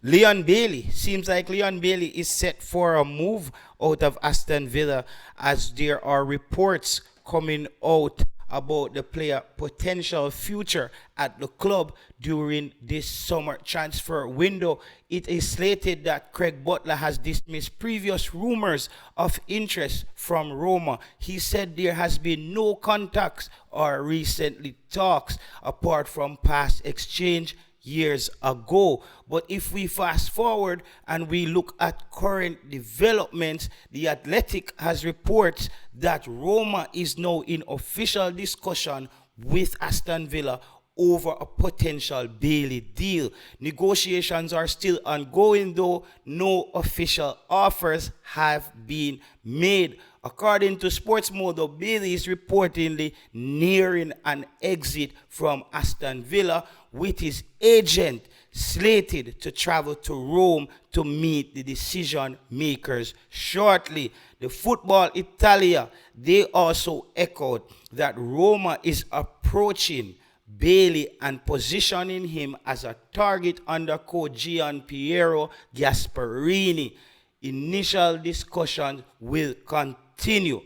Leon Bailey. Seems like Leon Bailey is set for a move out of Aston Villa as there are reports coming out about the player potential future at the club during this summer transfer window. It is slated that Craig Butler has dismissed previous rumors of interest from Roma. He said there has been no contacts or recently talks apart from past exchange years ago. But if we fast forward and we look at current developments, the Athletic has reports that Roma is now in official discussion with Aston Villa over a potential Bailey deal. Negotiations are still ongoing, though no official offers have been made. According to SportsBlem, Bailey is reportedly nearing an exit from Aston Villa, with his agent slated to travel to Rome to meet the decision makers shortly. The Football Italia, they also echoed that Roma is approaching Bailey and positioning him as a target under coach Gian Piero Gasperini. Initial discussions will continue.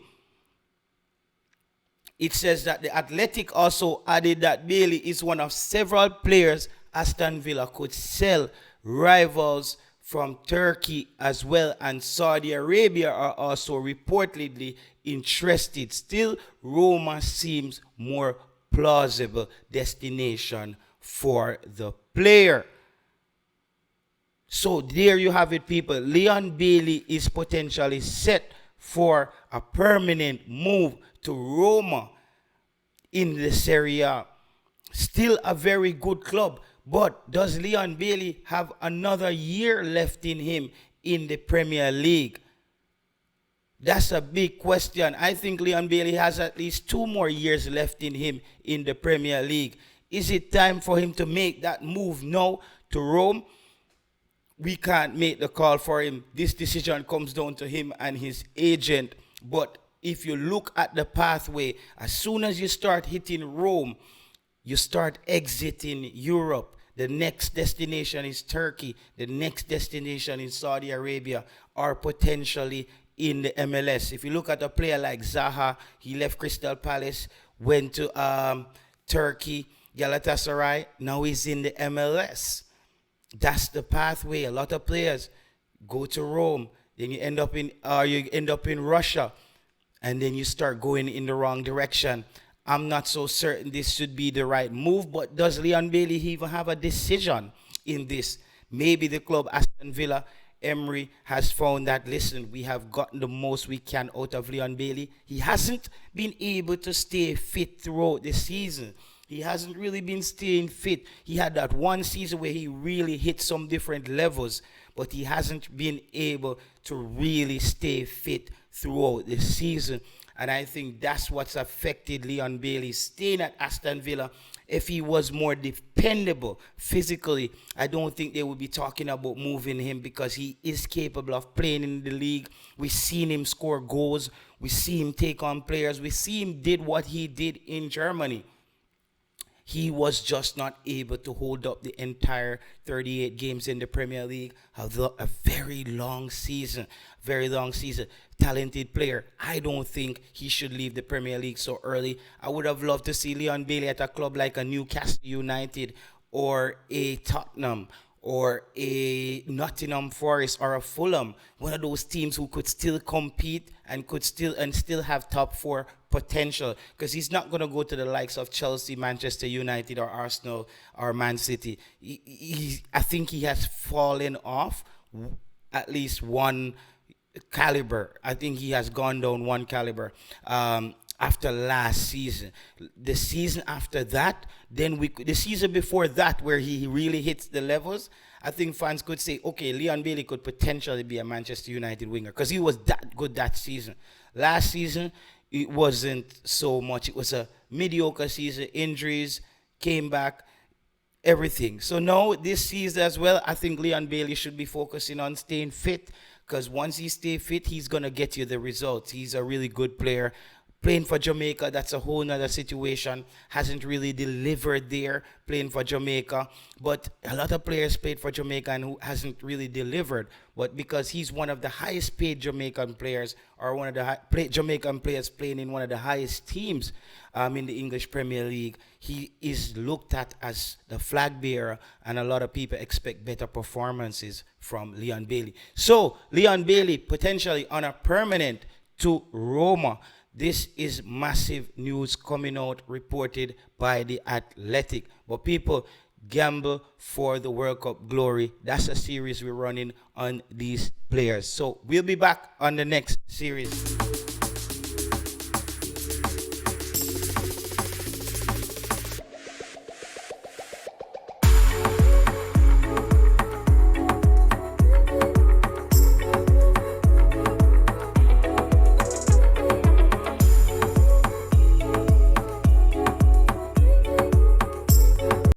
It says that the Athletic also added that Bailey is one of several players Aston Villa could sell. Rivals from Turkey as well and Saudi Arabia are also reportedly interested. Still, Roma seems more plausible destination for the player. So there you have it, people. Leon Bailey is potentially set for a permanent move to Roma in the Serie A. Still a very good club, but does Leon Bailey have another year left in him in the Premier League? That's a big question. I think Leon Bailey has at least 2 more years left in him in the Premier League. Is it time for him to make that move now to Rome? We can't make the call for him. This decision comes down to him and his agent. But if you look at the pathway, as soon as you start hitting Rome, you start exiting Europe. The next destination is Turkey. The next destination is Saudi Arabia, or potentially in the MLS. If you look at a player like Zaha, he left Crystal Palace, went to Turkey, Galatasaray. Now he's in the MLS. That's the pathway. A lot of players go to Rome, then you end up in Russia, and then you start going in the wrong direction. I'm not so certain this should be the right move, but does Leon Bailey even have a decision in this? Maybe the club, Aston Villa, Emery, has found that, listen, we have gotten the most we can out of Leon Bailey. He hasn't been able to stay fit throughout the season. He hasn't really been staying fit. He had that one season where he really hit some different levels, but he hasn't been able to really stay fit throughout the season. And I think that's what's affected Leon Bailey staying at Aston Villa. If he was more dependable physically, I don't think they would be talking about moving him, because he is capable of playing in the league. We've seen him score goals. We see him take on players. We see him did what he did in Germany. He was just not able to hold up the entire 38 games in the Premier League. A very long season. Talented player. I don't think he should leave the Premier League so early. I would have loved to see Leon Bailey at a club like a Newcastle United or a Tottenham or a Nottingham Forest or a Fulham. One of those teams who could still compete and still have top 4 potential, because he's not going to go to the likes of Chelsea, Manchester United, or Arsenal, or Man City. I think he has fallen off at least one caliber. I think he has gone down one caliber after last season. The season after that, the season before that, where he really hits the levels, I think fans could say, okay, Leon Bailey could potentially be a Manchester United winger, because he was that good that season. Last season, it wasn't so much. It was a mediocre season. Injuries, came back, everything. So now, this season as well, I think Leon Bailey should be focusing on staying fit, because once he stays fit, he's going to get you the results. He's a really good player. playing for Jamaica, that's a whole nother situation. Hasn't really delivered there playing for Jamaica. But a lot of players played for Jamaica and who hasn't really delivered. But because he's one of the highest paid Jamaican players, or one of the Jamaican players playing in one of the highest teams in the English Premier League, he is looked at as the flag bearer, and a lot of people expect better performances from Leon Bailey. So, Leon Bailey potentially on a permanent to Roma. This is massive news coming out, reported by The Athletic. But people, gamble for the World Cup glory. That's a series we're running on these players. So we'll be back on the next series.